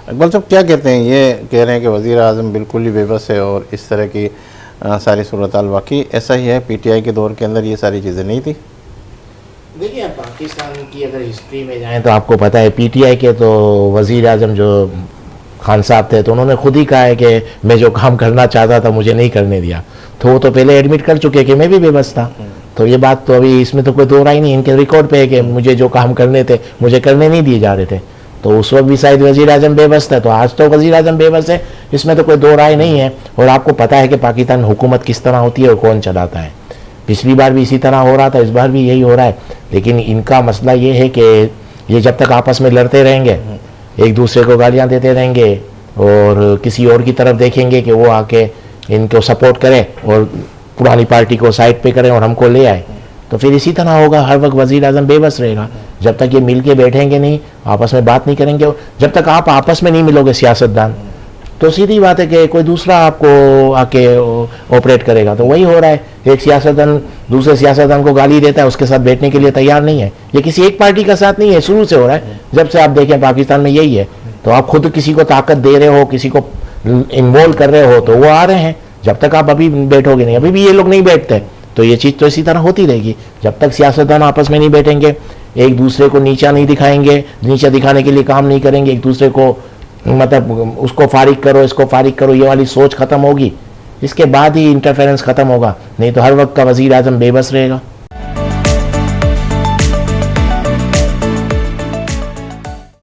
इकबाल साहब क्या कहते हैं, ये कह रहे हैं कि वज़ीर आज़म बिल्कुल ही बेबस है और इस तरह की सारी सूरत हाल वाकई ऐसा ही है? पीटीआई के दौर के अंदर ये सारी चीज़ें नहीं थी? देखिए, पाकिस्तान की अगर हिस्ट्री में जाएं तो आपको पता है पीटीआई के तो वज़ीर आज़म जो खान साहब थे तो उन्होंने खुद ही कहा है कि मैं जो काम करना चाहता था मुझे नहीं करने दिया। तो वो तो पहले एडमिट कर चुके कि मैं भी बेबस था। तो ये बात तो अभी इसमें तो कोई दो राय नहीं, इनके रिकॉर्ड पे है कि मुझे जो काम करने थे मुझे करने नहीं दिए जा रहे थे। तो उस वक्त भी शायद वज़ीर आज़म बेबस था, तो आज तो वज़ीर आज़म बेबस है, इसमें तो कोई दो राय नहीं है। और आपको पता है कि पाकिस्तान हुकूमत किस तरह होती है और कौन चलाता है। पिछली बार भी इसी तरह हो रहा था, इस बार भी यही हो रहा है। लेकिन इनका मसला ये है कि ये जब तक आपस में लड़ते रहेंगे, एक दूसरे को गालियां देते रहेंगे और किसी और की तरफ देखेंगे कि वो आके इनको सपोर्ट करे और पुरानी पार्टी को साइड पे करें और हमको ले आए, तो फिर इसी तरह होगा। हर वक्त वज़ीर आज़म बेबस रहेगा जब तक ये मिल के बैठेंगे नहीं, आपस में बात नहीं करेंगे। जब तक आप आपस में नहीं मिलोगे सियासतदान, तो सीधी बात है कि कोई दूसरा आपको आके ऑपरेट करेगा। तो वही हो रहा है, एक सियासतदान दूसरे सियासतदान को गाली देता है, उसके साथ बैठने के लिए तैयार नहीं है। ये किसी एक पार्टी का साथ नहीं है, शुरू से हो रहा है। जब से आप देखें पाकिस्तान में यही है। तो आप खुद किसी को ताकत दे रहे हो, किसी को इन्वॉल्व कर रहे हो, तो वो आ रहे हैं। जब तक आप अभी बैठोगे नहीं, अभी भी ये लोग नहीं बैठते, तो ये चीज़ तो इसी तरह होती रहेगी। जब तक सियासतदान आपस में नहीं बैठेंगे, एक दूसरे को नीचा नहीं दिखाएंगे, नीचा दिखाने के लिए काम नहीं करेंगे, एक दूसरे को मतलब उसको फारिग करो, इसको फारिग करो, ये वाली सोच खत्म होगी, इसके बाद ही इंटरफेरेंस खत्म होगा। नहीं तो हर वक्त का वज़ीर आज़म बेबस रहेगा।